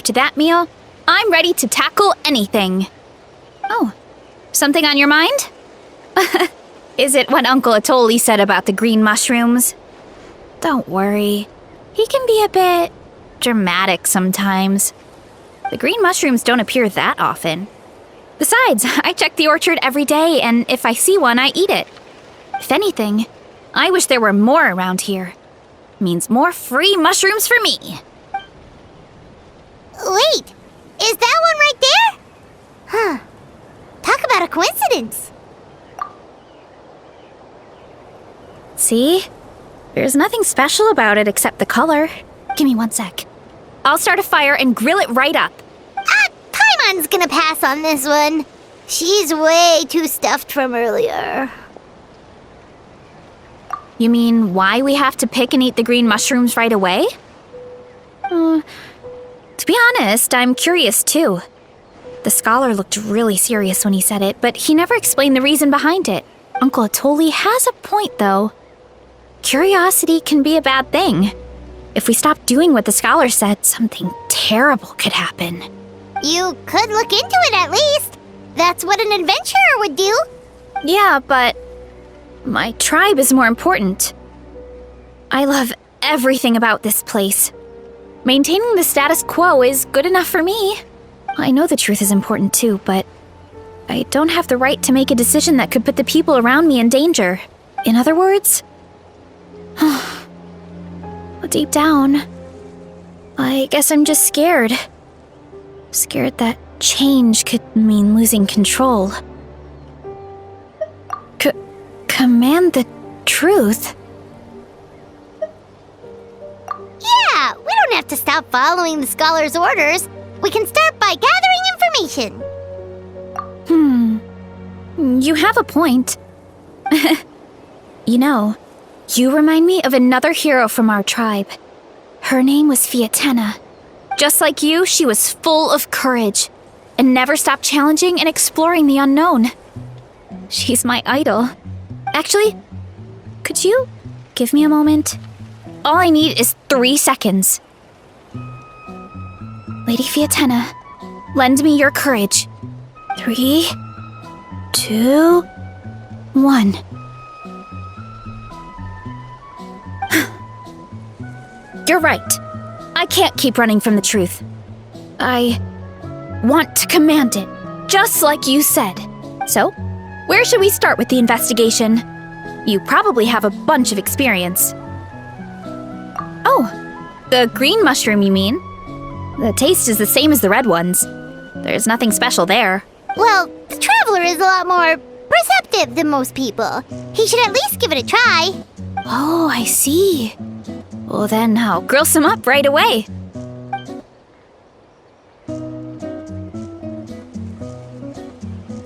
after that meal, I'm ready to tackle anything. Oh, something on your mind? Is it what Uncle Atoli said about the green mushrooms? Don't worry. He can be a bit dramatic sometimes. The green mushrooms don't appear that often. Besides, I check the orchard every day, and if I see one, I eat it. If anything, I wish there were more around here. Means more free mushrooms for me. Wait, is that one right there? Huh. Talk about a coincidence. See? There's nothing special about it except the color. Give me 1 sec. I'll start a fire and grill it right up. Paimon's gonna pass on this one. She's way too stuffed from earlier. You mean why we have to pick and eat the green mushrooms right away? To be honest, I'm curious too. The scholar looked really serious when he said it, but he never explained the reason behind it. Uncle Atoli has a point, though. Curiosity can be a bad thing. If we stop doing what the scholar said, something terrible could happen. You could look into it at least. That's what an adventurer would do. Yeah, but my tribe is more important. I love everything about this place. Maintaining the status quo is good enough for me. I know the truth is important too, but I don't have the right to make a decision that could put the people around me in danger. In other words, deep down, I guess I'm just scared. Scared that change could mean losing control. Command the truth? Yeah, we don't have to stop following the scholar's orders. We can start by gathering information. You have a point. You know, you remind me of another hero from our tribe. Her name was Fiatena. Just like you, she was full of courage and never stopped challenging and exploring the unknown. She's my idol. Actually, could you give me a moment? All I need is 3 seconds. Lady Fiatena, lend me your courage. 3, 2, 1. You're right. I can't keep running from the truth. I want to command it, just like you said. So, where should we start with the investigation? You probably have a bunch of experience. Oh, the green mushroom, you mean? The taste is the same as the red ones. There's nothing special there. Well, the traveler is a lot more perceptive than most people. He should at least give it a try. Oh, I see. Well, then I'll grill some up right away.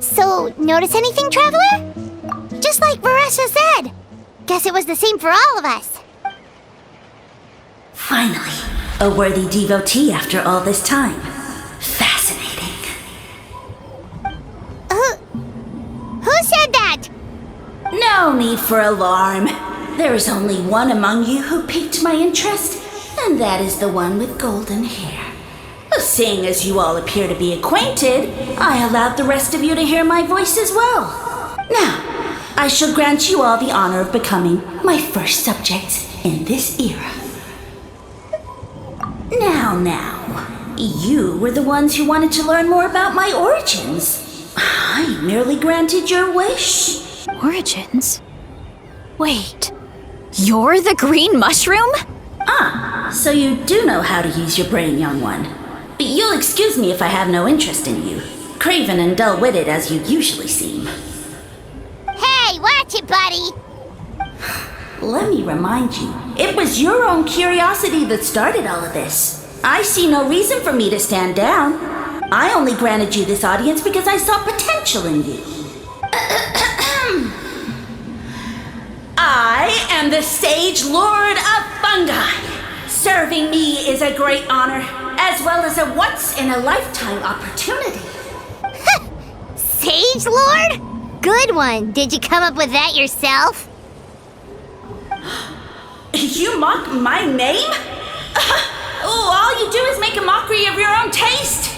So, notice anything, traveler? Just like Varesa said. Guess it was the same for all of us. Finally, a worthy devotee after all this time. Fascinating. Who said that? No need for alarm. There is only one among you who piqued my interest, and that is the one with golden hair. Seeing as you all appear to be acquainted, I allowed the rest of you to hear my voice as well. Now, I shall grant you all the honor of becoming my first subjects in this era. Now, you were the ones who wanted to learn more about my origins. I merely granted your wish. Origins? Wait, you're the green mushroom? So you do know how to use your brain, young one. You'll excuse me if I have no interest in you, craven and dull-witted as you usually seem. Hey, watch it, buddy! Let me remind you, it was your own curiosity that started all of this. I see no reason for me to stand down. I only granted you this audience because I saw potential in you. I am the Sage Lord of Fungal. Serving me is a great honor, as well as a once-in-a-lifetime opportunity. Sage Lord? Good one. Did you come up with that yourself? You mock my name? all you do is make a mockery of your own taste.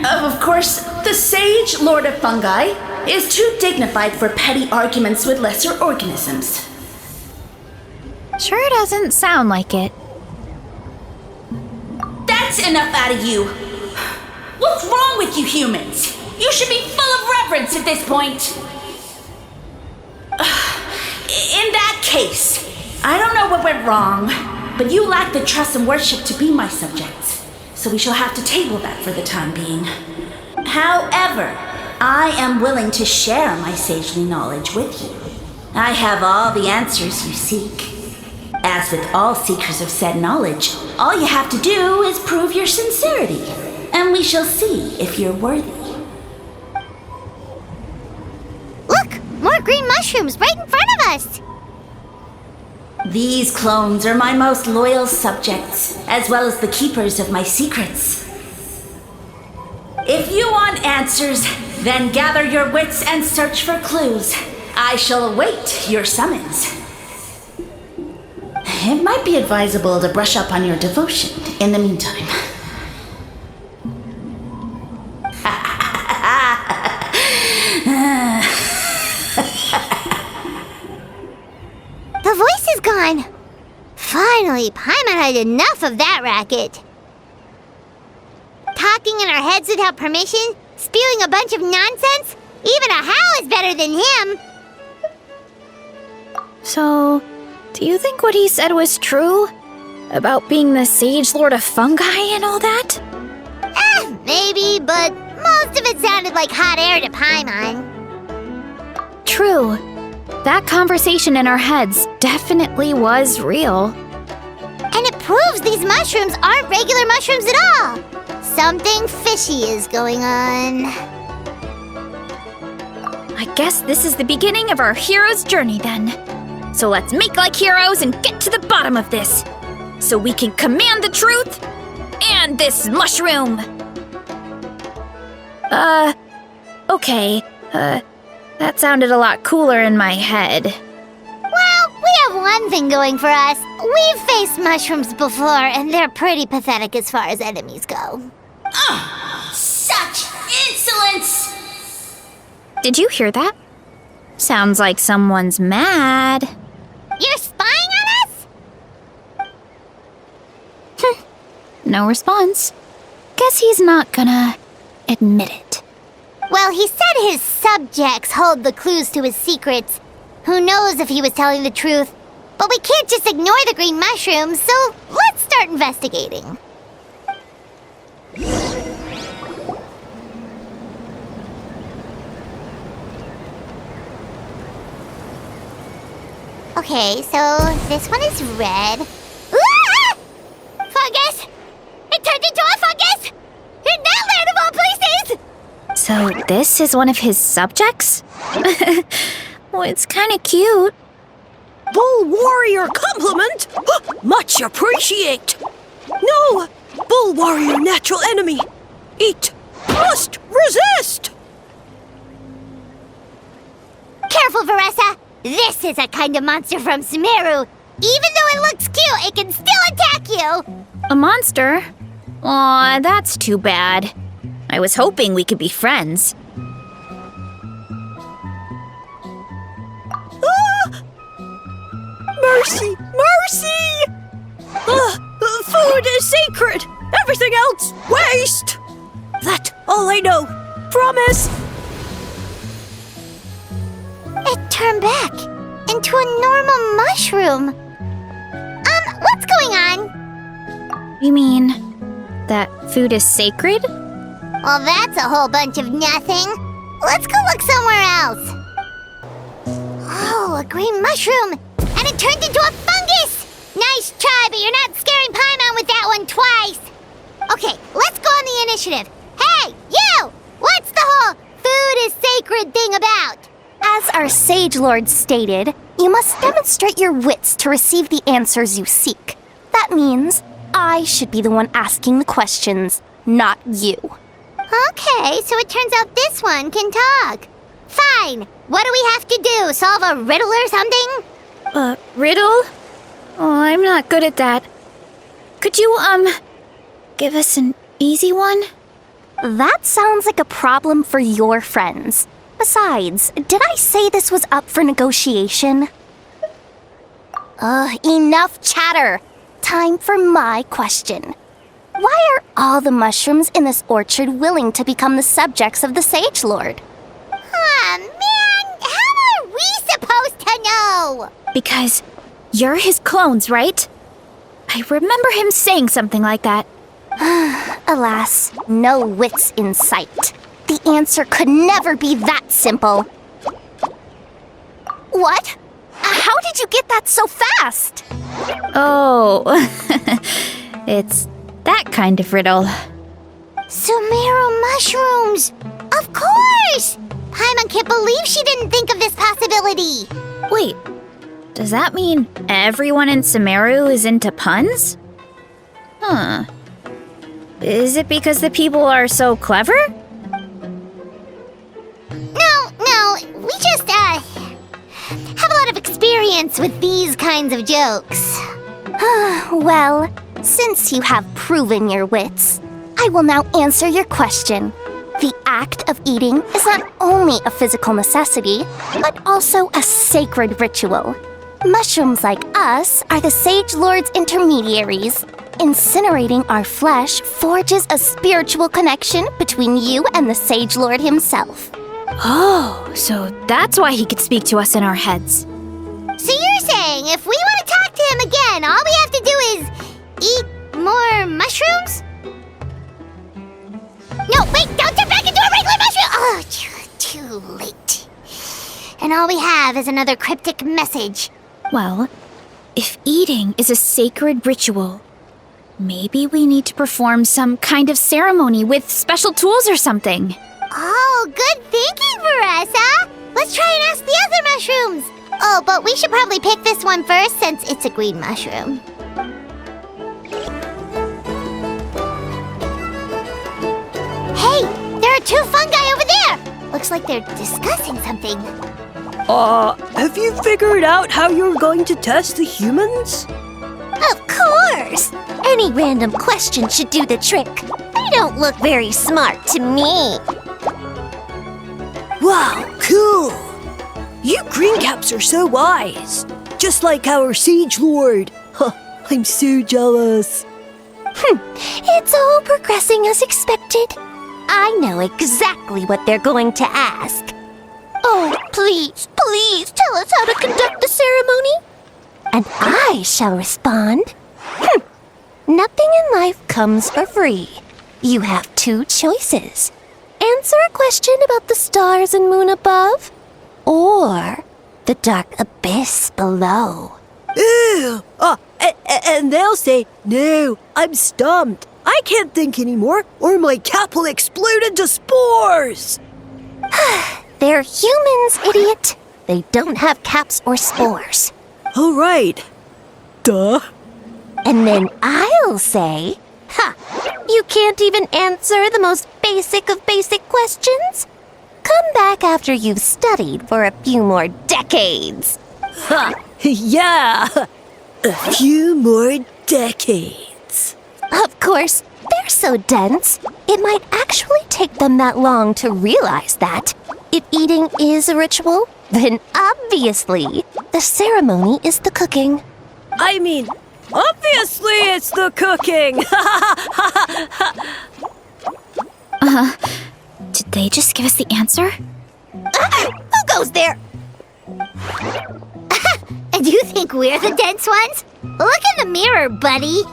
Of course, the sage lord of fungi is too dignified for petty arguments with lesser organisms. Sure doesn't sound like it. That's enough out of you. What's wrong with you humans? You should be full of reverence at this point. In that case, I don't know what went wrong, but you lack the trust and worship to be my subjects, so we shall have to table that for the time being. However, I am willing to share my sagely knowledge with you. I have all the answers you seek. As with all seekers of said knowledge, all you have to do is prove your sincerity, and we shall see if you're worthy. Look! More green mushrooms right in front of us! These clones are my most loyal subjects, as well as the keepers of my secrets. If you want answers, then gather your wits and search for clues. I shall await your summons. It might be advisable to brush up on your devotion in the meantime. The voice is gone. Finally, Paimon had enough of that racket. Talking in our heads without permission, spewing a bunch of nonsense. Even a howl is better than him. So, do you think what he said was true? About being the Sage Lord of Fungi and all that? Maybe, but most of it sounded like hot air to Paimon. True. That conversation in our heads definitely was real. And it proves these mushrooms aren't regular mushrooms at all. Something fishy is going on. I guess this is the beginning of our hero's journey then. So let's make like heroes and get to the bottom of this. So we can command the truth and this mushroom. Okay. That sounded a lot cooler in my head. Well, we have one thing going for us. We've faced mushrooms before, and they're pretty pathetic as far as enemies go. Such insolence! Did you hear that? Sounds like someone's mad. You're spying on us? No response. Guess he's not gonna admit it. Well, he said his subjects hold the clues to his secrets. Who knows if he was telling the truth? But we can't just ignore the green mushrooms, so let's start investigating. Okay, so this one is red. Ah! Fungus! It turned into a fungus! In that land of all places! So this is one of his subjects? Well, it's kind of cute. Bull warrior compliment? Much appreciate. No, bull warrior natural enemy. Eat, must resist. Careful, Varesa! This is a kind of monster from Sumeru. Even though it looks cute, it can still attack you! A monster? Aw, that's too bad. I was hoping we could be friends. Mercy, mercy! Food is sacred. Everything else, waste. That's all I know. Promise. It turned back into a normal mushroom. What's going on? You mean that food is sacred? Well, that's a whole bunch of nothing. Let's go look somewhere else. Oh, a green mushroom. And it turned into a fungus! Nice try, but you're not scaring Paimon with that one twice. Okay, let's go on the initiative. Hey, you! What's the whole food is sacred thing about? As our Sage Lord stated, you must demonstrate your wits to receive the answers you seek. That means I should be the one asking the questions, not you. Okay, so it turns out this one can talk. Fine. What do we have to do? Solve a riddle or something? Riddle? Oh, I'm not good at that. Could you, give us an easy one? That sounds like a problem for your friends. Besides, did I say this was up for negotiation? Enough chatter. Time for my question. Why are all the mushrooms in this orchard willing to become the subjects of the Sage Lord? Aw, man! How are we supposed to know? Because you're his clones, right? I remember him saying something like that. Alas, no wits in sight. The answer could never be that simple. What? How did you get that so fast? Oh, it's that kind of riddle. Sumeru mushrooms! Of course! Paimon can't believe she didn't think of this possibility! Wait, does that mean everyone in Sumeru is into puns? Huh. Is it because the people are so clever? No, we just, have a lot of experience with these kinds of jokes. Well, since you have proven your wits, I will now answer your question. The act of eating is not only a physical necessity, but also a sacred ritual. Mushrooms like us are the Sage Lord's intermediaries. Incinerating our flesh forges a spiritual connection between you and the Sage Lord himself. Oh, so that's why he could speak to us in our heads. So you're saying if we want to talk to him again, all we have to do is eat more mushrooms? No, wait, don't turn back into a regular mushroom! Oh, too late. And all we have is another cryptic message. Well, if eating is a sacred ritual, maybe we need to perform some kind of ceremony with special tools or something. Oh, good thinking, Varesa! Let's try and ask the other mushrooms! Oh, but we should probably pick this one first since it's a green mushroom. Hey, there are two fungi over there! Looks like they're discussing something. Have you figured out how you're going to test the humans? Of course! Any random question should do the trick. They don't look very smart to me. Wow, cool! You green caps are so wise. Just like our Sage Lord. Huh, I'm so jealous. It's all progressing as expected. I know exactly what they're going to ask. Oh, please tell us how to conduct the ceremony. And I shall respond. Nothing in life comes for free. You have two choices. Answer a question about the stars and moon above, or the dark abyss below. Ew! And they'll say, no, I'm stumped. I can't think anymore, or my cap will explode into spores. They're humans, idiot. They don't have caps or spores. All right. Duh. And then I'll say, you can't even answer the most basic of basic questions? Come back after you've studied for a few more decades. Ha! Yeah! A few more decades. Of course, they're so dense, it might actually take them that long to realize that. If eating is a ritual, then obviously the ceremony is the cooking. I mean, obviously it's the cooking! Did they just give us the answer? Who goes there? And you think we're the dense ones? Look in the mirror, buddy.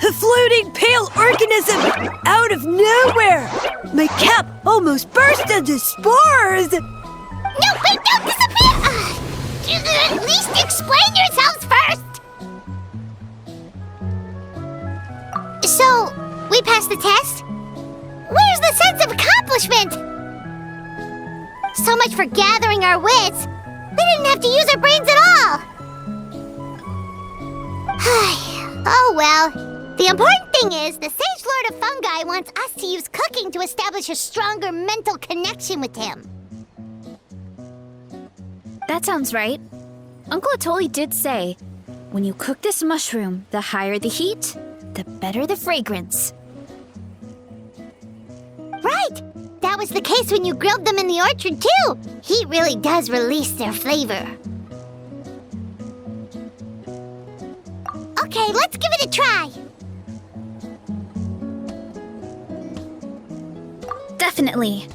A floating pale organism out of nowhere! My cap almost burst into spores! No, wait, don't disappear! At least explain yourselves first! So, we passed the test? Where's the sense of accomplishment? So much for gathering our wits. We didn't have to use our brains at all. Oh well. The important thing is the Sage Lord of Fungi wants us to use cooking to establish a stronger mental connection with him. That sounds right. Uncle Atoli did say, When you cook this mushroom, the higher the heat, the better the fragrance. Right! That was the case when you grilled them in the orchard, too! Heat really does release their flavor. Okay, let's give it a try! Definitely.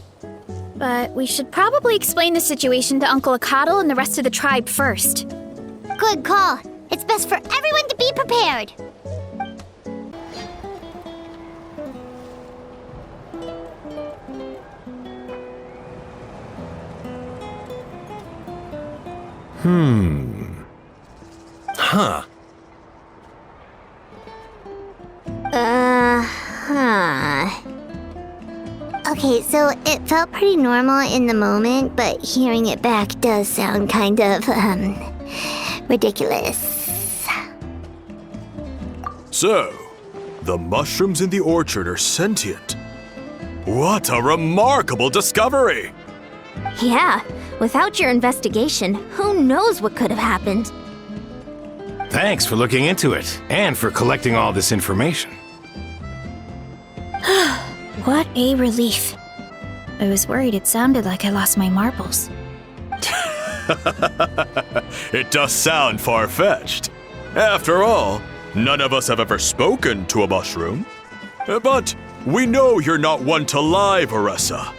But we should probably explain the situation to Uncle Akadal and the rest of the tribe first. Good call. It's best for everyone to be prepared. Huh. Okay, so it felt pretty normal in the moment, but hearing it back does sound kind of, ridiculous. So, the mushrooms in the orchard are sentient. What a remarkable discovery! Yeah, without your investigation, who knows what could have happened? Thanks for looking into it, and for collecting all this information. What a relief. I was worried it sounded like I lost my marbles. It does sound far-fetched. After all, none of us have ever spoken to a mushroom. But we know you're not one to lie, Varesa.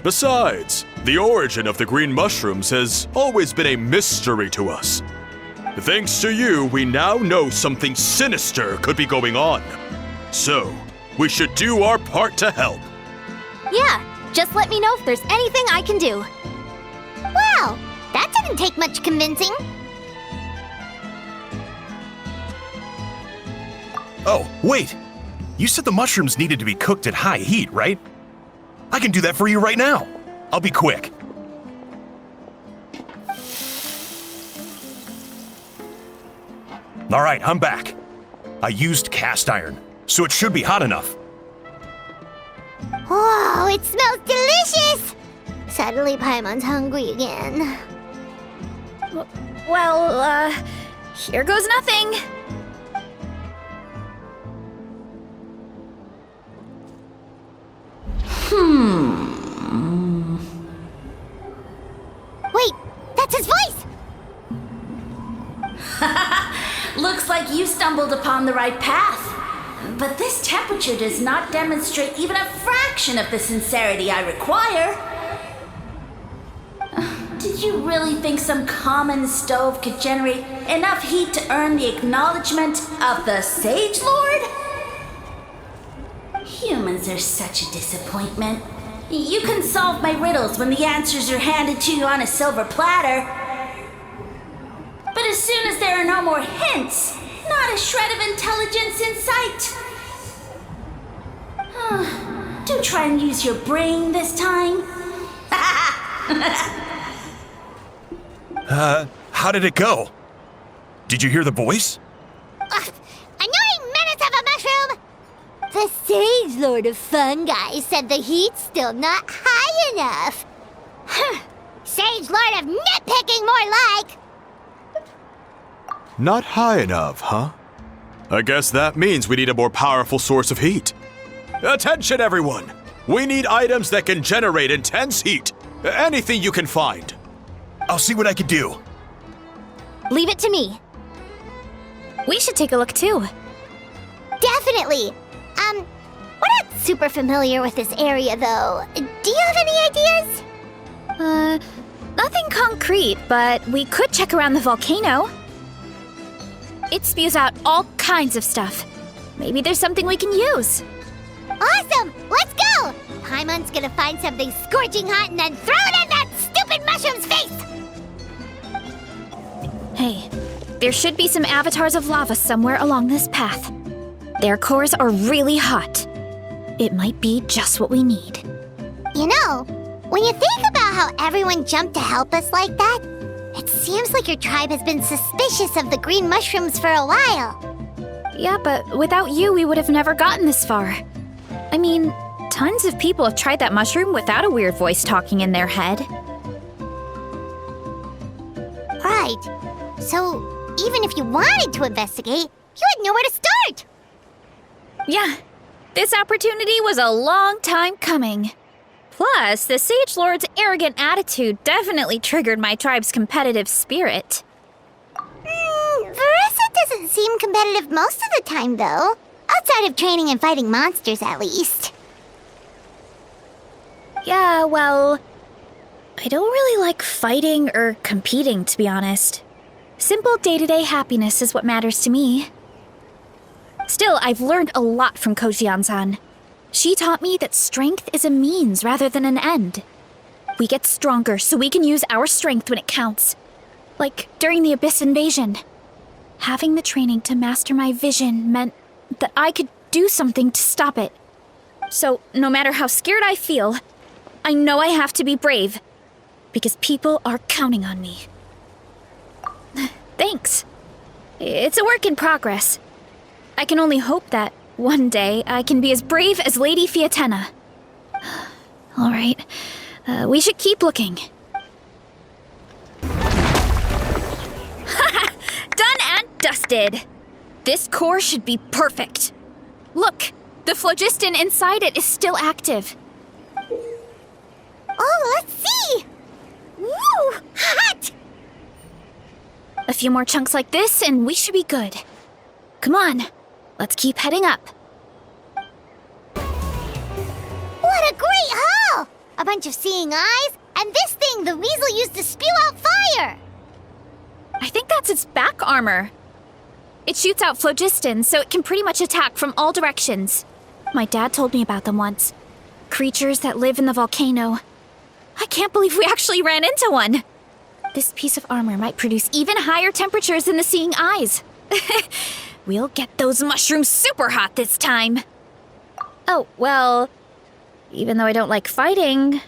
Besides, the origin of the green mushrooms has always been a mystery to us. Thanks to you, we now know something sinister could be going on. So, we should do our part to help. Yeah, just let me know if there's anything I can do. Wow, that didn't take much convincing. Oh, wait! You said the mushrooms needed to be cooked at high heat, right? I can do that for you right now. I'll be quick. All right, I'm back. I used cast iron, so it should be hot enough. Whoa, it smells delicious! Suddenly Paimon's hungry again. Well, here goes nothing. Wait, that's his voice! Looks like you stumbled upon the right path. But this temperature does not demonstrate even a fraction of the sincerity I require. Did you really think some common stove could generate enough heat to earn the acknowledgement of the Sage Lord? Humans are such a disappointment. You can solve my riddles when the answers are handed to you on a silver platter. But as soon as there are no more hints, not a shred of intelligence in sight. Do try and use your brain this time. How did it go? Did you hear the voice? Annoying menace of a mushroom! The Sage Lord of Fungi said the heat's still not high enough. Sage Lord of Nitpicking, more like! Not high enough, huh? I guess that means we need a more powerful source of heat. Attention, everyone! We need items that can generate intense heat. Anything you can find. I'll see what I can do. Leave it to me. We should take a look too. Definitely! We're not super familiar with this area, though. Do you have any ideas? Nothing concrete, but we could check around the volcano. It spews out all kinds of stuff. Maybe there's something we can use. Awesome! Let's go! Paimon's gonna find something scorching hot and then throw it in that stupid mushroom's face! Hey, there should be some avatars of lava somewhere along this path. Their cores are really hot. It might be just what we need. You know, when you think about how everyone jumped to help us like that, it seems like your tribe has been suspicious of the green mushrooms for a while. Yeah, but without you, we would have never gotten this far. I mean, tons of people have tried that mushroom without a weird voice talking in their head. Right. So, even if you wanted to investigate, you had nowhere to start. Yeah, this opportunity was a long time coming. Plus, the Sage Lord's arrogant attitude definitely triggered my tribe's competitive spirit. Varesa doesn't seem competitive most of the time, though. Outside of training and fighting monsters, at least. Yeah, well, I don't really like fighting or competing, to be honest. Simple day-to-day happiness is what matters to me. Still, I've learned a lot from Kojian-san. She taught me that strength is a means rather than an end. We get stronger so we can use our strength when it counts. Like during the Abyss invasion. Having the training to master my vision meant that I could do something to stop it. So, no matter how scared I feel, I know I have to be brave. Because people are counting on me. Thanks. It's a work in progress. I can only hope that one day I can be as brave as Lady Fiatena. All right, we should keep looking. Done and dusted. This core should be perfect. Look, the phlogiston inside it is still active. Oh, let's see! Woo! Hot! A few more chunks like this and we should be good. Come on, let's keep heading up. What a great haul! A bunch of seeing eyes, and this thing the weasel used to spew out fire! I think that's its back armor. It shoots out phlogiston, so it can pretty much attack from all directions. My dad told me about them once. Creatures that live in the volcano. I can't believe we actually ran into one! This piece of armor might produce even higher temperatures than the seeing eyes. We'll get those mushrooms super hot this time. Oh, well, even though I don't like fighting,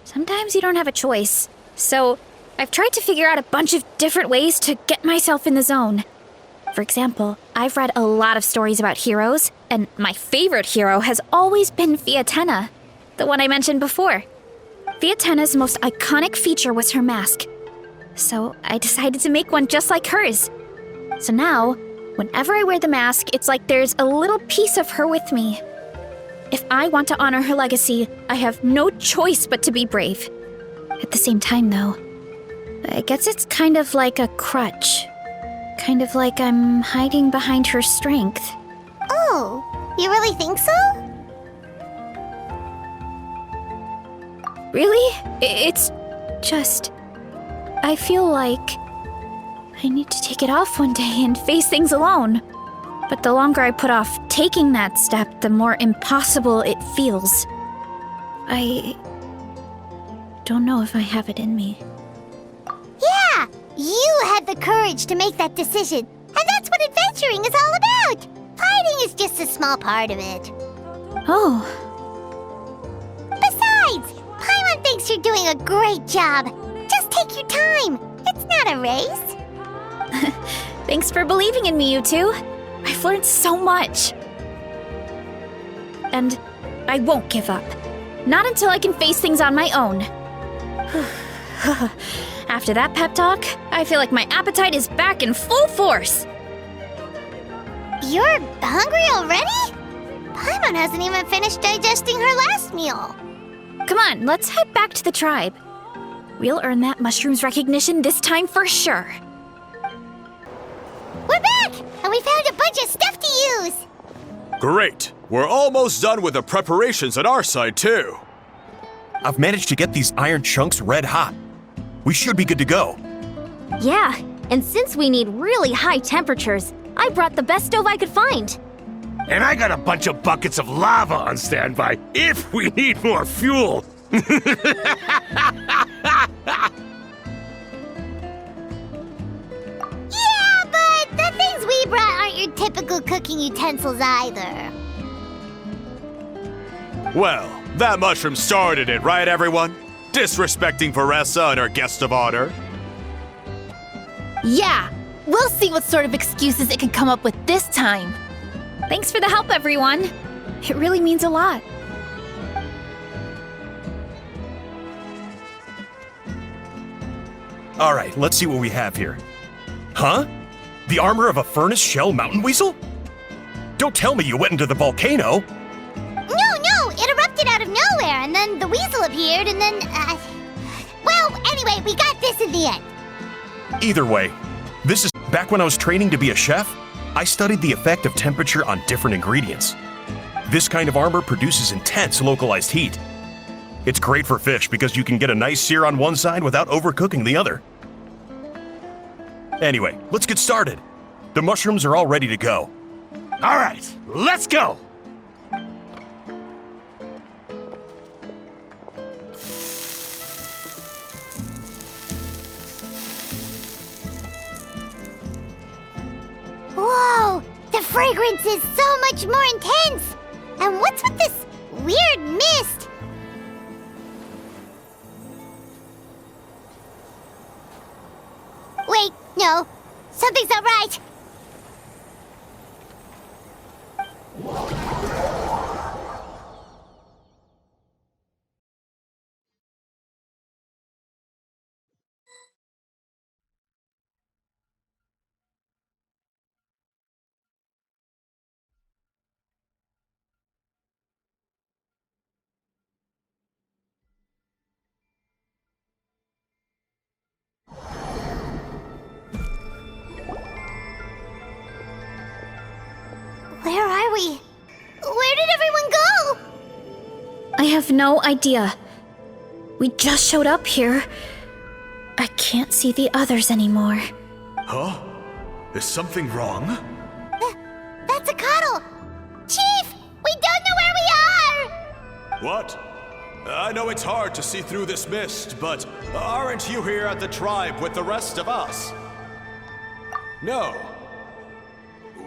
sometimes you don't have a choice. So, I've tried to figure out a bunch of different ways to get myself in the zone. For example, I've read a lot of stories about heroes, and my favorite hero has always been Fiatena, the one I mentioned before. Fiatena's most iconic feature was her mask. So I decided to make one just like hers. So now, whenever I wear the mask, it's like there's a little piece of her with me. If I want to honor her legacy, I have no choice but to be brave. At the same time, though, I guess it's kind of like a crutch. Kind of like I'm hiding behind her strength. Oh, you really think so? Really? It's just... I feel like I need to take it off one day and face things alone. But the longer I put off taking that step, the more impossible it feels. I don't know if I have it in me. Yeah, you had the courage to make that decision. And that's what adventuring is all about. Fighting is just a small part of it. Oh, Besides, Paimon thinks you're doing a great job. Just take your time. It's not a race. thanks for believing in me, you two. I've learned so much. And I won't give up. Not until I can face things on my own. After that pep talk, I feel like my appetite is back in full force. You're hungry already? Paimon hasn't even finished digesting her last meal. Come on, let's head back to the tribe. We'll earn that mushroom's recognition this time for sure. We're back, and we found a bunch of stuff to use. Great! We're almost done with the preparations on our side, too. I've managed to get these iron chunks red hot. We should be good to go. Yeah, and since we need really high temperatures, I brought the best stove I could find. And I got a bunch of buckets of lava on standby if we need more fuel. Yeah, but the things we brought aren't your typical cooking utensils either. Well, that mushroom started it, right, everyone? Disrespecting Varesa and her guest of honor. Yeah, we'll see what sort of excuses it can come up with this time. Thanks for the help, everyone. It really means a lot. All right, let's see what we have here. Huh? The armor of a furnace shell mountain weasel? Don't tell me you went into the volcano! No, it erupted out of nowhere, and then the weasel appeared, and then, well, anyway, we got this in the end. Either way, this is back when I was training to be a chef, I studied the effect of temperature on different ingredients. This kind of armor produces intense localized heat. It's great for fish because you can get a nice sear on one side without overcooking the other. Anyway, let's get started. The mushrooms are all ready to go. All right, let's go! Whoa, the fragrance is so much more intense! And what's with this weird mist? Wait, no, something's not right. Where are we? Where did everyone go? I have no idea. We just showed up here. I can't see the others anymore. Huh? Is something wrong? That's a cuddle! Chief! We don't know where we are! What? I know it's hard to see through this mist, but aren't you here at the tribe with the rest of us? No.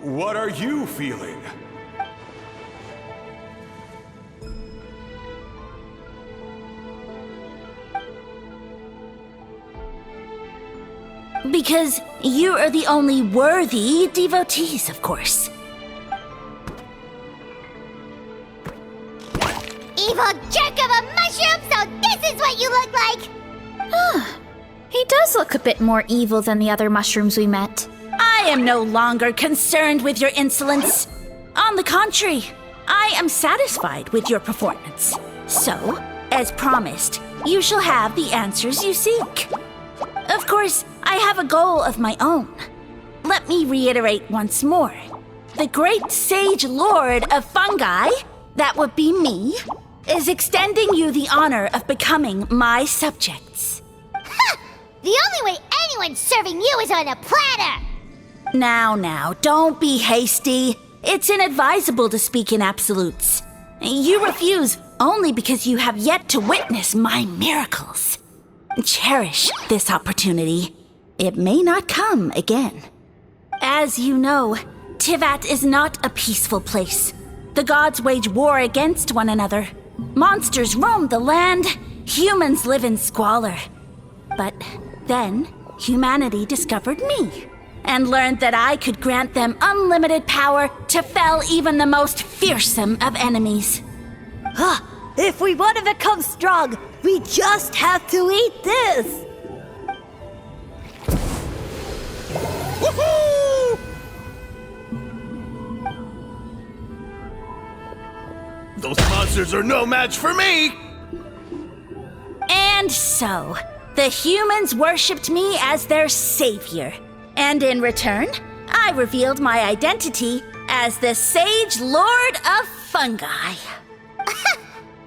What are you feeling? Because you are the only worthy devotees, of course. Evil jerk of a mushroom, so this is what you look like! He does look a bit more evil than the other mushrooms we met. I am no longer concerned with your insolence. On the contrary, I am satisfied with your performance. So, as promised, you shall have the answers you seek. Of course, I have a goal of my own. Let me reiterate once more. The great sage lord of Fungi, that would be me, is extending you the honor of becoming my subjects. Ha! The only way anyone's serving you is on a platter! Now, don't be hasty. It's inadvisable to speak in absolutes. You refuse only because you have yet to witness my miracles. Cherish this opportunity. It may not come again. As you know, Tivat is not a peaceful place. The gods wage war against one another. Monsters roam the land. Humans live in squalor. But then, humanity discovered me and learned that I could grant them unlimited power to fell even the most fearsome of enemies. If we want to become strong, we just have to eat this! Woohoo! Those monsters are no match for me! And so, the humans worshipped me as their savior. And in return, I revealed my identity as the Sage Lord of Fungi.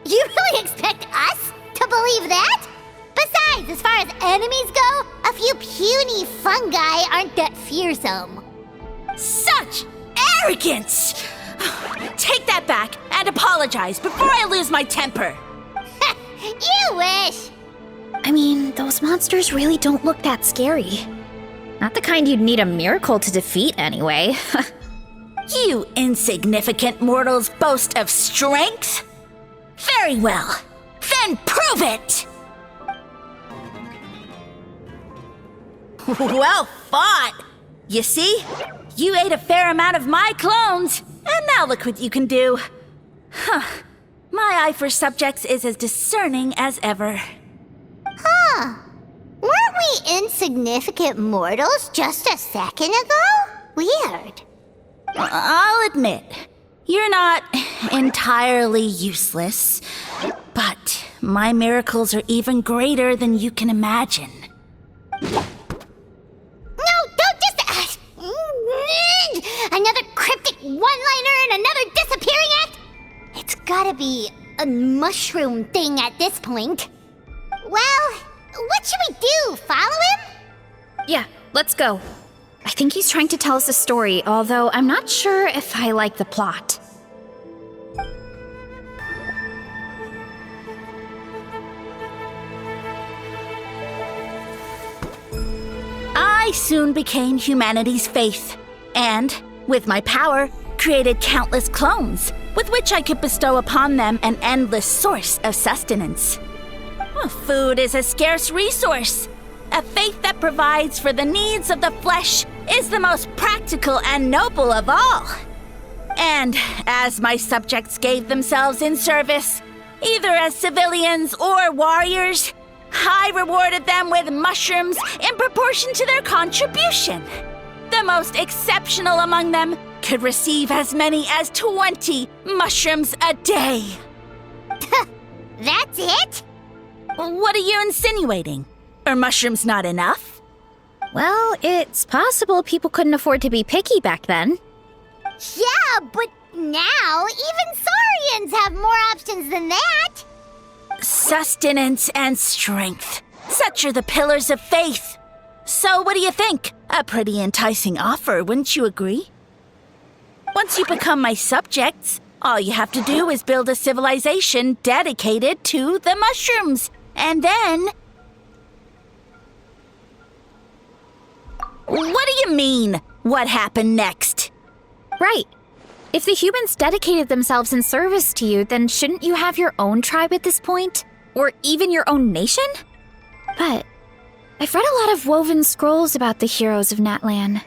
You really expect us to believe that? Besides, as far as enemies go, a few puny fungi aren't that fearsome. Such arrogance! Take that back and apologize before I lose my temper. You wish! I mean, those monsters really don't look that scary. Not the kind you'd need a miracle to defeat, anyway. You insignificant mortals boast of strength? Very well. Then prove it! Well fought! You see? You ate a fair amount of my clones, and now look what you can do. My eye for subjects is as discerning as ever. Weren't we insignificant mortals just a second ago? Weird. I'll admit, you're not entirely useless, but my miracles are even greater than you can imagine. No, don't just... another cryptic one-liner and another disappearing act? It's gotta be a mushroom thing at this point. Well, what should we do? Follow him? Yeah, let's go. I think he's trying to tell us a story, although I'm not sure if I like the plot. I soon became humanity's faith, and, with my power, created countless clones, with which I could bestow upon them an endless source of sustenance. Food is a scarce resource. A faith that provides for the needs of the flesh is the most practical and noble of all. And as my subjects gave themselves in service, either as civilians or warriors, I rewarded them with mushrooms in proportion to their contribution. The most exceptional among them could receive as many as 20 mushrooms a day. That's it? What are you insinuating? Are mushrooms not enough? Well, it's possible people couldn't afford to be picky back then. Yeah, but now even Saurians have more options than that. Sustenance and strength. Such are the pillars of faith. So what do you think? A pretty enticing offer, wouldn't you agree? Once you become my subjects, all you have to do is build a civilization dedicated to the mushrooms. And then... What do you mean, what happened next? Right. If the humans dedicated themselves in service to you, then shouldn't you have your own tribe at this point? Or even your own nation? But I've read a lot of woven scrolls about the heroes of Natlan,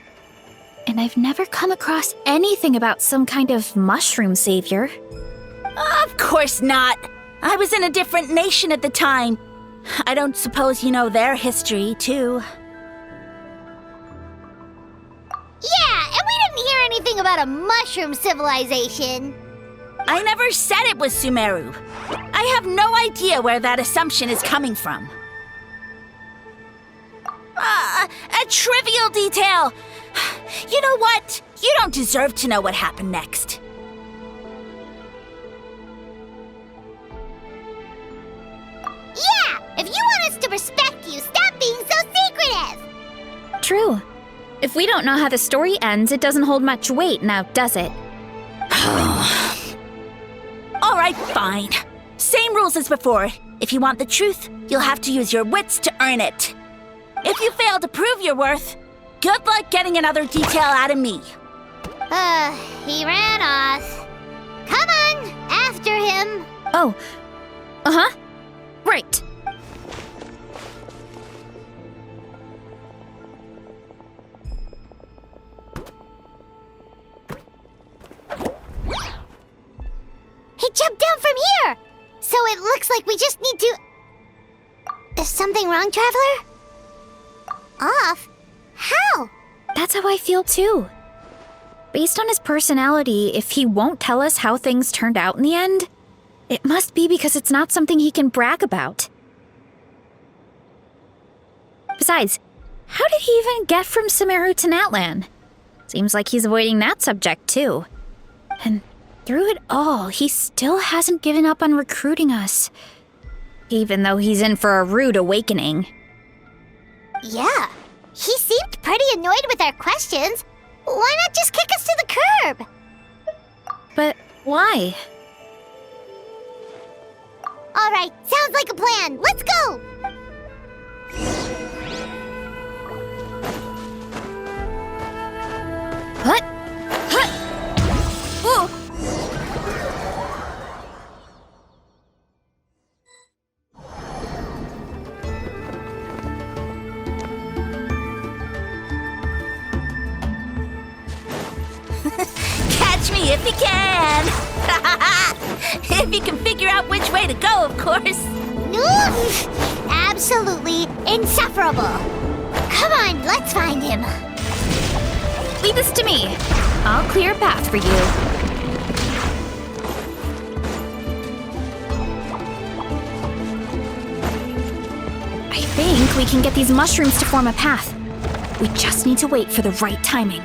and I've never come across anything about some kind of mushroom savior. Of course not. I was in a different nation at the time. I don't suppose you know their history, too. Yeah, and we didn't hear anything about a mushroom civilization. I never said it was Sumeru. I have no idea where that assumption is coming from. A trivial detail. You know what? You don't deserve to know what happened next. Yeah, if you want us to respect you, stop being so secretive. True. If we don't know how the story ends, it doesn't hold much weight now, does it? All right, fine. Same rules as before. If you want the truth, you'll have to use your wits to earn it. If you fail to prove your worth, good luck getting another detail out of me. He ran off. Come on, after him. Oh. Uh-huh. Right. He jumped down from here! So it looks like we just need to... Is something wrong, Traveler? Off? How? That's how I feel too. Based on his personality, if he won't tell us how things turned out in the end, it must be because it's not something he can brag about. Besides, how did he even get from Sumeru to Natlan? Seems like he's avoiding that subject too. And through it all, he still hasn't given up on recruiting us. Even though he's in for a rude awakening. Yeah, he seemed pretty annoyed with our questions. Why not just kick us to the curb? But why? All right, sounds like a plan. Let's go! What? Huh? Ooh. Catch me if you can! If you can figure out which way to go, of course. Oof! Absolutely insufferable. Come on, let's find him. leave this to me. I'll clear a path for you. I think we can get these mushrooms to form a path. We just need to wait for the right timing.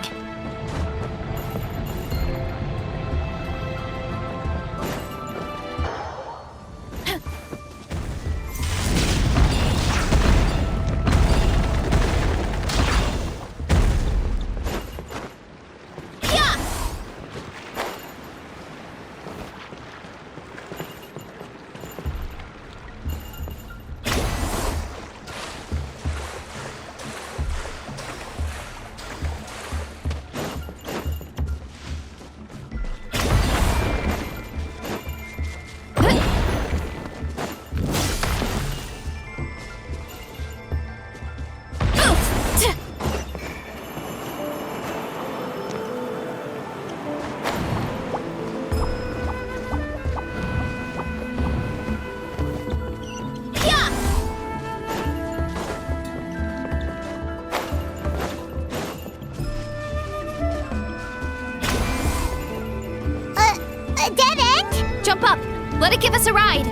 A dead end? Jump up. Let it give us a ride.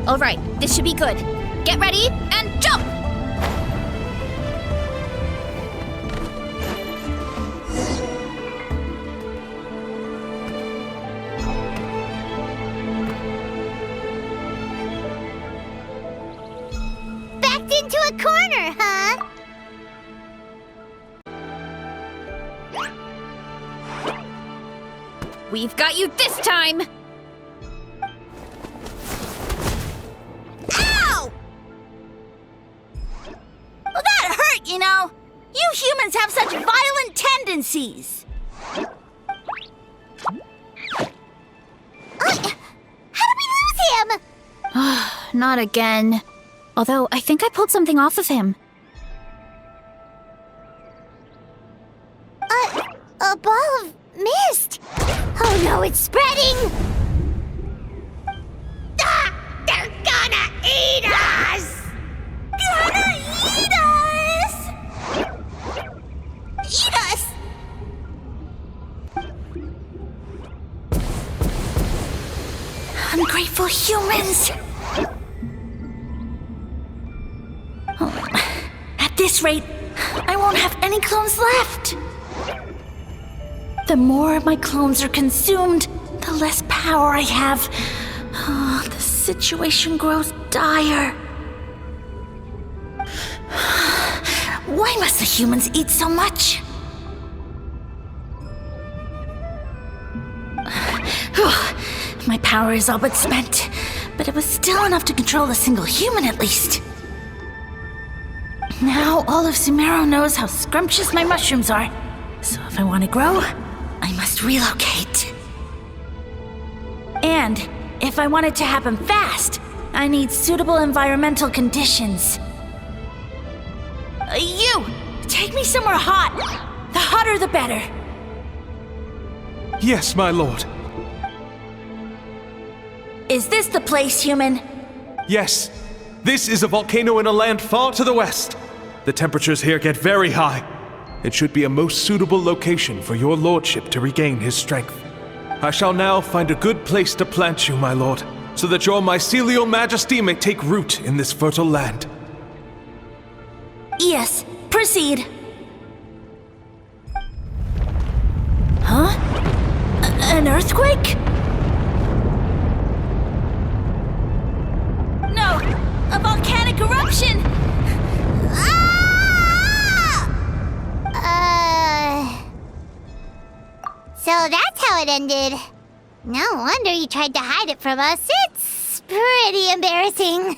All right, this should be good. Get ready and jump! Backed into a corner, huh? We've got you this time! Ow! Well, that hurt, you know. You humans have such violent tendencies. How did we lose him? Not again. Although, I think I pulled something off of him. A ball of mist. Oh no, it's spreading! Ah! They're gonna eat us! Gonna eat us! Eat us! Ungrateful humans! At this rate, I won't have any clones left. The more my clones are consumed, the less power I have. Oh, the situation grows dire. Why must the humans eat so much? My power is all but spent, but it was still enough to control a single human at least. Now all of Sumeru knows how scrumptious my mushrooms are, so if I want to grow, I must relocate. And if I want it to happen fast, I need suitable environmental conditions. You! Take me somewhere hot! The hotter the better. Yes, my lord. Is this the place, human? Yes. This is a volcano in a land far to the west. The temperatures here get very high. It should be a most suitable location for your lordship to regain his strength. I shall now find a good place to plant you, my lord, so that your mycelial majesty may take root in this fertile land. Yes, proceed. Huh? An earthquake? No, a volcanic eruption! So that's how it ended. No wonder you tried to hide it from us. It's pretty embarrassing.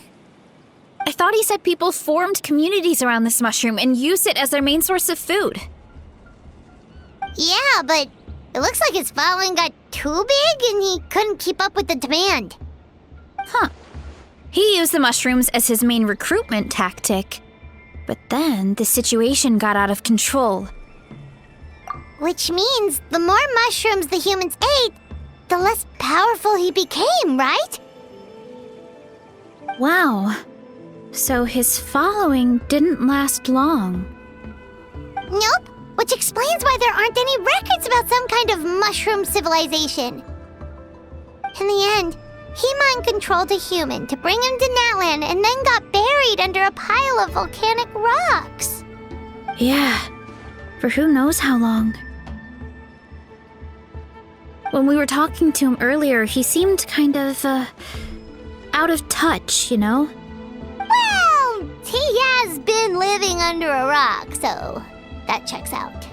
I thought he said people formed communities around this mushroom and used it as their main source of food. Yeah, but it looks like his following got too big and he couldn't keep up with the demand. Huh. He used the mushrooms as his main recruitment tactic. But then the situation got out of control. Which means the more mushrooms the humans ate, the less powerful he became, right? Wow. So his following didn't last long. Nope, which explains why there aren't any records about some kind of mushroom civilization. In the end, he mind-controlled a human to bring him to Natlan and then got buried under a pile of volcanic rocks. Yeah, for who knows how long. When we were talking to him earlier, he seemed kind of, out of touch, you know? Well, he has been living under a rock, so that checks out.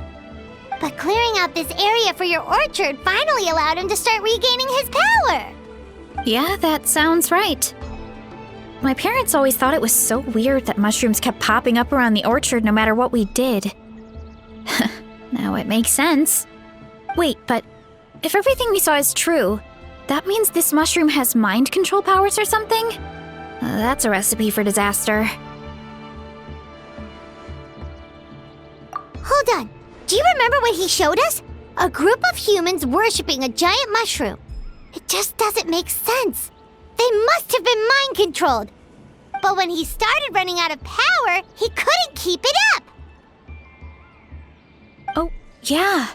But clearing out this area for your orchard finally allowed him to start regaining his power. Yeah, that sounds right. My parents always thought it was so weird that mushrooms kept popping up around the orchard no matter what we did. Now it makes sense. Wait, but if everything we saw is true, that means this mushroom has mind control powers or something? That's a recipe for disaster. Hold on. Do you remember what he showed us? A group of humans worshipping a giant mushroom. It just doesn't make sense. They must have been mind-controlled. But when he started running out of power, he couldn't keep it up. Oh, yeah.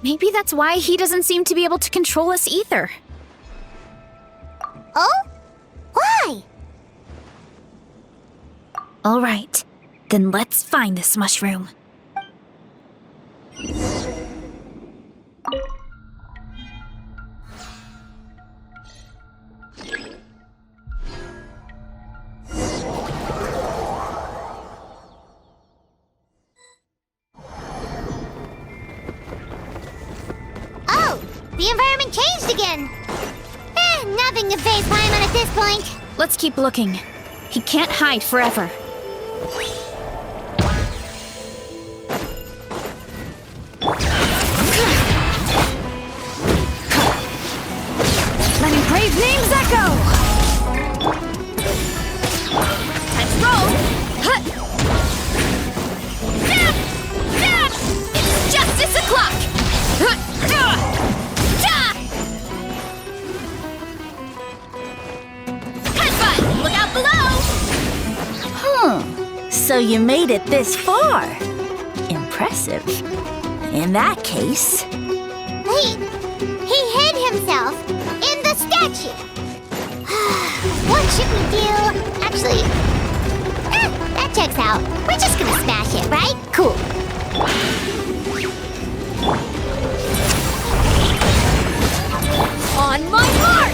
Maybe that's why he doesn't seem to be able to control us either. Oh? Why? All right, then let's find this mushroom. Oh, the environment changed again. Nothing to face Paimon at this point. Let's keep looking. He can't hide forever. Letting brave names echo! Time to roll! Hut! Zap! Zap! It's justice o'clock! Hut! Ta! Headbutt! Look out below! So you made it this far. Impressive. In that case... He hid himself in the statue. What should we do? Actually, that checks out. We're just gonna smash it, right? Cool. On my mark!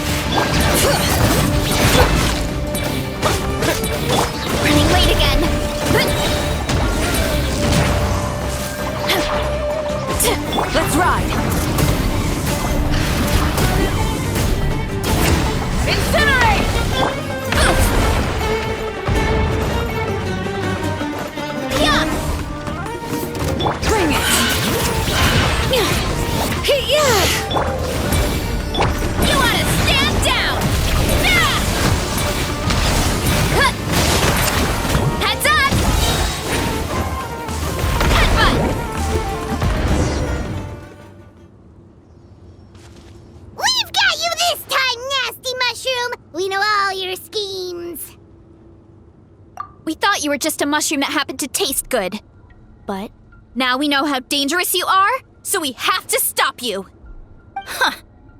Running late again. Let's ride. Incinerate! Yeah! Bring it! Yeah! You want to stand down! Yeah! Heads up! Headbutt! We've got you this time, nasty mushroom! We know all your schemes. We thought you were just a mushroom that happened to taste good. But now we know how dangerous you are, so we have to stop you.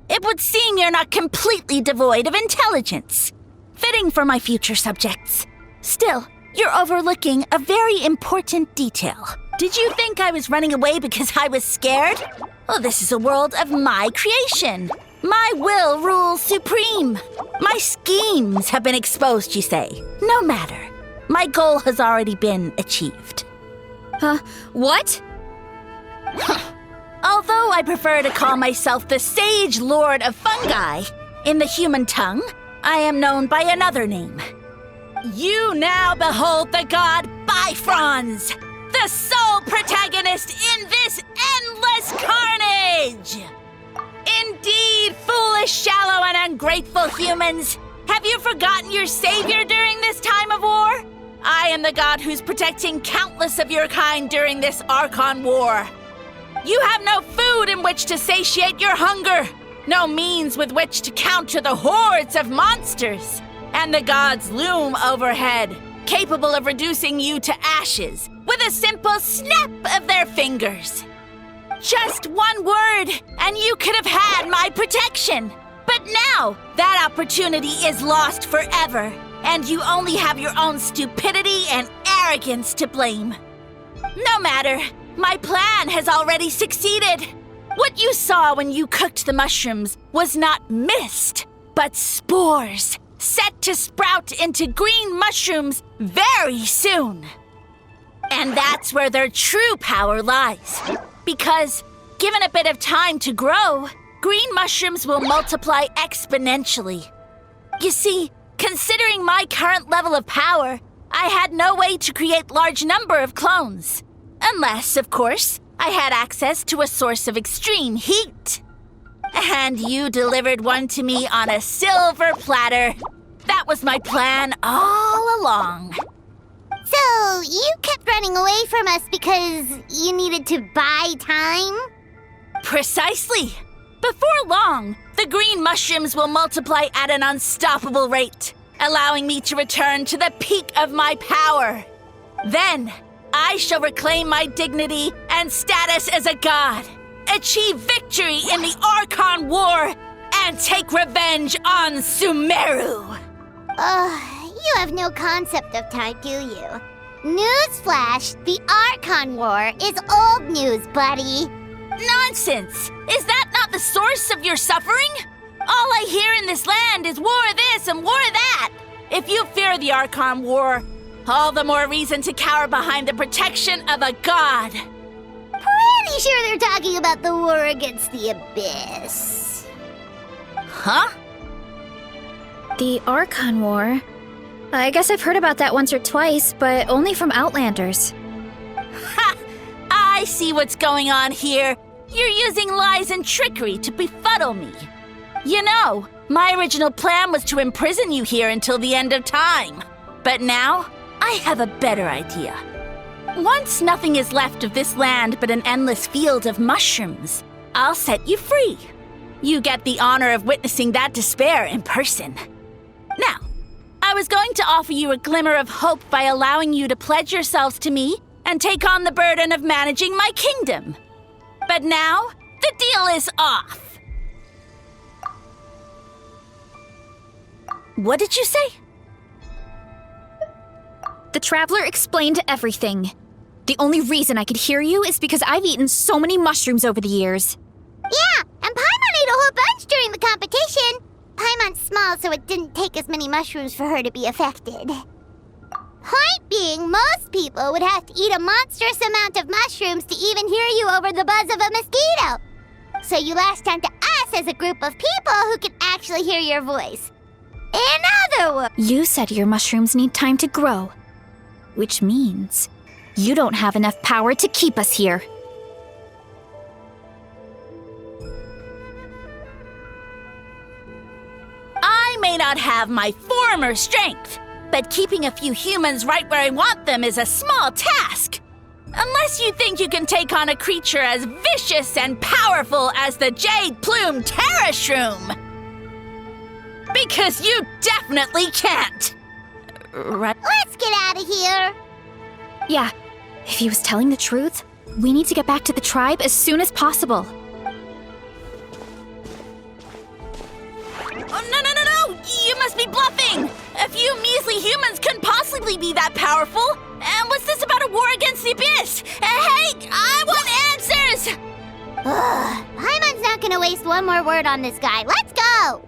It would seem you're not completely devoid of intelligence. Fitting for my future subjects. Still, you're overlooking a very important detail. Did you think I was running away because I was scared? Well, this is a world of my creation. My will rules supreme. My schemes have been exposed, you say. No matter. My goal has already been achieved. What? Although I prefer to call myself the Sage Lord of Fungi, in the human tongue, I am known by another name. You now behold the god Bifrost, the sole protagonist in this endless carnage! Indeed, foolish, shallow, and ungrateful humans! Have you forgotten your savior during this time of war? I am the god who's protecting countless of your kind during this Archon War. You have no food in which to satiate your hunger, no means with which to counter the hordes of monsters, and the gods loom overhead, capable of reducing you to ashes with a simple snap of their fingers. Just one word, and you could have had my protection. But now, that opportunity is lost forever, and you only have your own stupidity and arrogance to blame. No matter, my plan has already succeeded. What you saw when you cooked the mushrooms was not mist, but spores, set to sprout into green mushrooms very soon. And that's where their true power lies. Because, given a bit of time to grow, green mushrooms will multiply exponentially. You see, considering my current level of power, I had no way to create large number of clones. Unless, of course, I had access to a source of extreme heat. And you delivered one to me on a silver platter. That was my plan all along. So, you kept running away from us because you needed to buy time? Precisely. Before long, the green mushrooms will multiply at an unstoppable rate, allowing me to return to the peak of my power. Then, I shall reclaim my dignity and status as a god, achieve victory in the Archon War, and take revenge on Sumeru. You have no concept of time, do you? Newsflash, the Archon War is old news, buddy. Nonsense! Is that not the source of your suffering? All I hear in this land is war this and war that. If you fear the Archon War, all the more reason to cower behind the protection of a god. Pretty sure they're talking about the war against the Abyss. Huh? The Archon War? I guess I've heard about that once or twice, but only from Outlanders. Ha! I see what's going on here. You're using lies and trickery to befuddle me. You know, my original plan was to imprison you here until the end of time. But now, I have a better idea. Once nothing is left of this land but an endless field of mushrooms, I'll set you free. You get the honor of witnessing that despair in person. Now, I was going to offer you a glimmer of hope by allowing you to pledge yourselves to me and take on the burden of managing my kingdom. But now, the deal is off. What did you say? The Traveler explained everything. The only reason I could hear you is because I've eaten so many mushrooms over the years. Yeah, and Paimon ate a whole bunch during the competition. Paimon's small, so it didn't take as many mushrooms for her to be affected. Point being, most people would have to eat a monstrous amount of mushrooms to even hear you over the buzz of a mosquito. So you latched onto us as a group of people who can actually hear your voice. In other words... You said your mushrooms need time to grow, which means you don't have enough power to keep us here. I may not have my former strength, but keeping a few humans right where I want them is a small task. Unless you think you can take on a creature as vicious and powerful as the Jade-Plume Terrashroom. Because you definitely can't. Right? Let's get out of here. Yeah, if he was telling the truth, we need to get back to the tribe as soon as possible. Oh, no! You must be bluffing! A few measly humans couldn't possibly be that powerful! And what's this about a war against the Abyss? Hey, I want answers! Paimon's not gonna waste one more word on this guy. Let's go!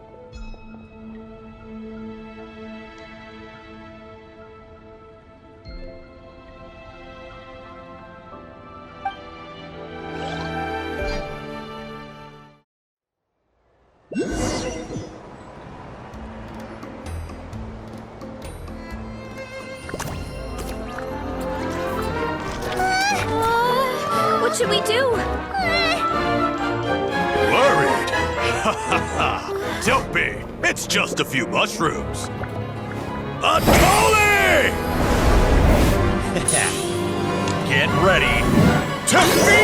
What should we do? Worried? Ha ha ha! Don't be! It's just a few mushrooms! Atoli! Get ready To feast!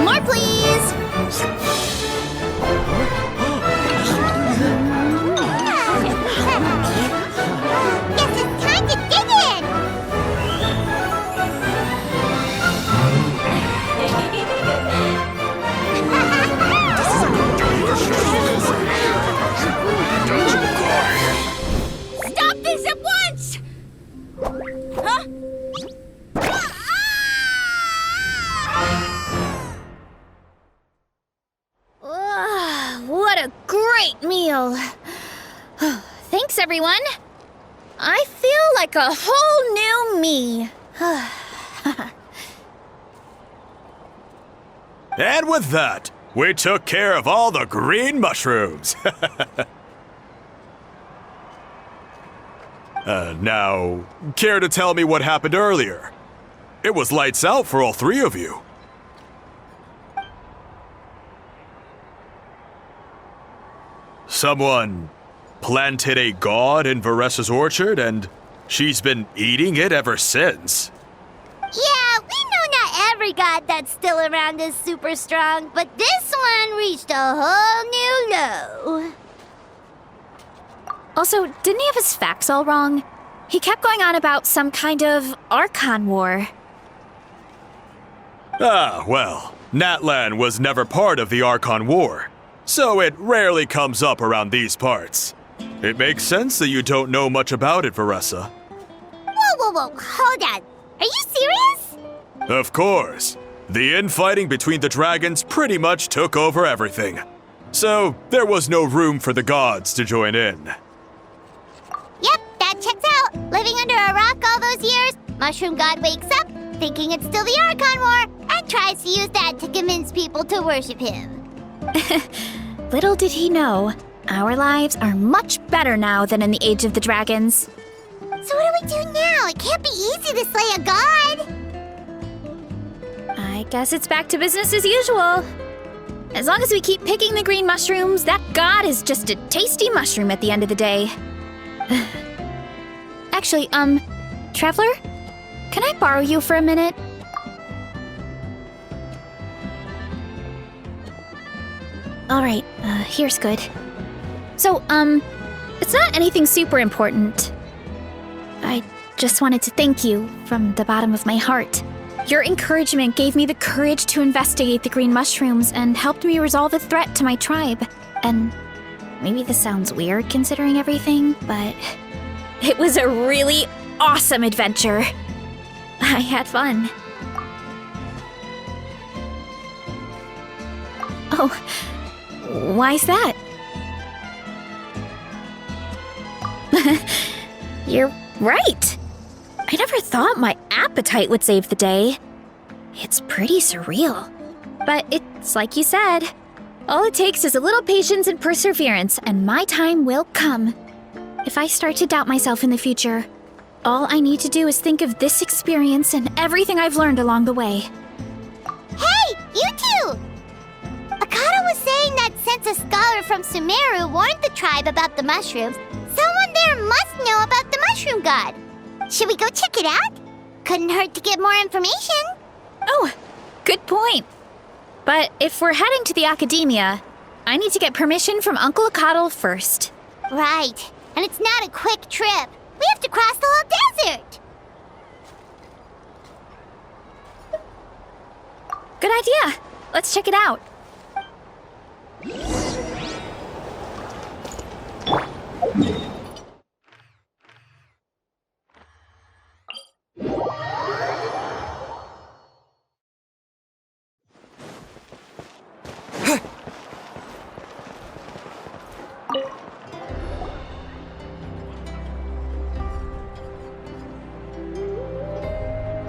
More, please! Guess it's time to dig in! Stop this at once! Huh? What a great meal! Thanks, everyone. I feel like a whole new me. And with that, we took care of all the green mushrooms. Now, care to tell me what happened earlier? It was lights out for all three of you. Someone planted a god in Varesa's orchard, and she's been eating it ever since. Yeah, we know not every god that's still around is super strong, but this one reached a whole new low. Also, didn't he have his facts all wrong? He kept going on about some kind of Archon war. Ah, well, Natlan was never part of the Archon War, so it rarely comes up around these parts. It makes sense that you don't know much about it, Varesa. Whoa, hold on. Are you serious? Of course. The infighting between the dragons pretty much took over everything. So, there was no room for the gods to join in. Yep, that checks out. Living under a rock all those years, Mushroom God wakes up, thinking it's still the Archon War, and tries to use that to convince people to worship him. Little did he know, our lives are much better now than in the Age of the Dragons. So what do we do now? It can't be easy to slay a god. I guess it's back to business as usual. As long as we keep picking the green mushrooms, that god is just a tasty mushroom at the end of the day. Actually, Traveler? Can I borrow you for a minute? Alright, here's good. So, it's not anything super important. I just wanted to thank you from the bottom of my heart. Your encouragement gave me the courage to investigate the green mushrooms and helped me resolve a threat to my tribe. And maybe this sounds weird considering everything, but it was a really awesome adventure. I had fun. Oh, why's that? You're right. I never thought my appetite would save the day. It's pretty surreal. But it's like you said. All it takes is a little patience and perseverance, and my time will come. If I start to doubt myself in the future, all I need to do is think of this experience and everything I've learned along the way. Hey, you two! Akata was saying that since a scholar from Sumeru warned the tribe about the mushrooms, someone there must know about the mushroom god. Should we go check it out? Couldn't hurt to get more information. Oh, good point. But if we're heading to the academia, I need to get permission from Uncle Akatl first. Right, and it's not a quick trip. We have to cross the whole desert! Good idea. Let's check it out.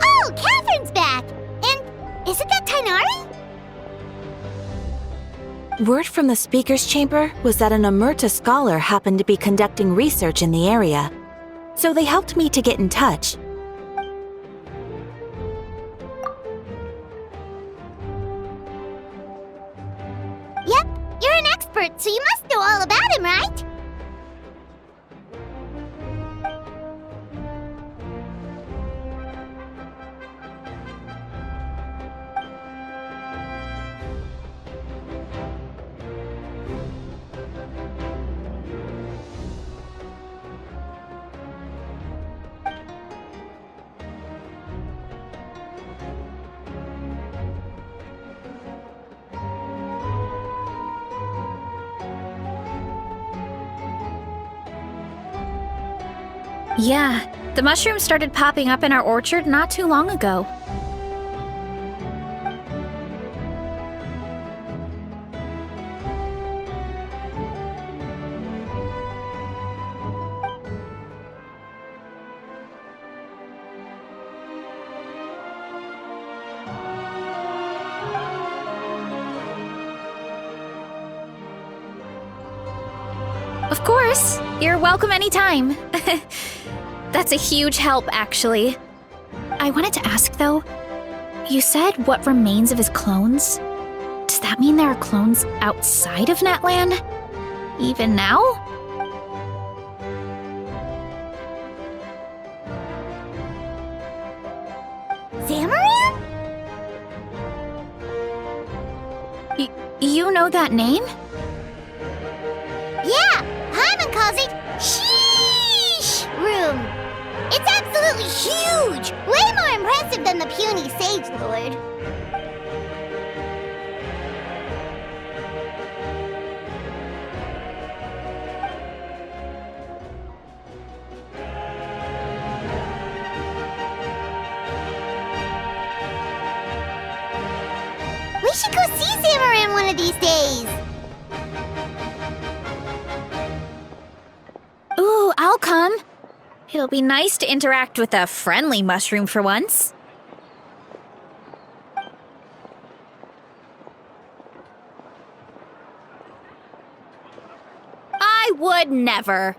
Oh, Catherine's back! And isn't that Nary? Word from the speaker's chamber was that an Amurta scholar happened to be conducting research in the area. So they helped me to get in touch. Yep, you're an expert, so you must know all about him, right? Yeah, the mushrooms started popping up in our orchard not too long ago. Of course, you're welcome anytime. That's a huge help, actually. I wanted to ask, though, you said what remains of his clones? Does that mean there are clones outside of Natlan? Even now? Zamaran? You know that name? Yeah, Paimon calls it Sheesh Room. It's absolutely huge! Way more impressive than the puny Sage Lord. We should go see Zamaran one of these days. Ooh, I'll come. It'll be nice to interact with a friendly mushroom for once. I would never.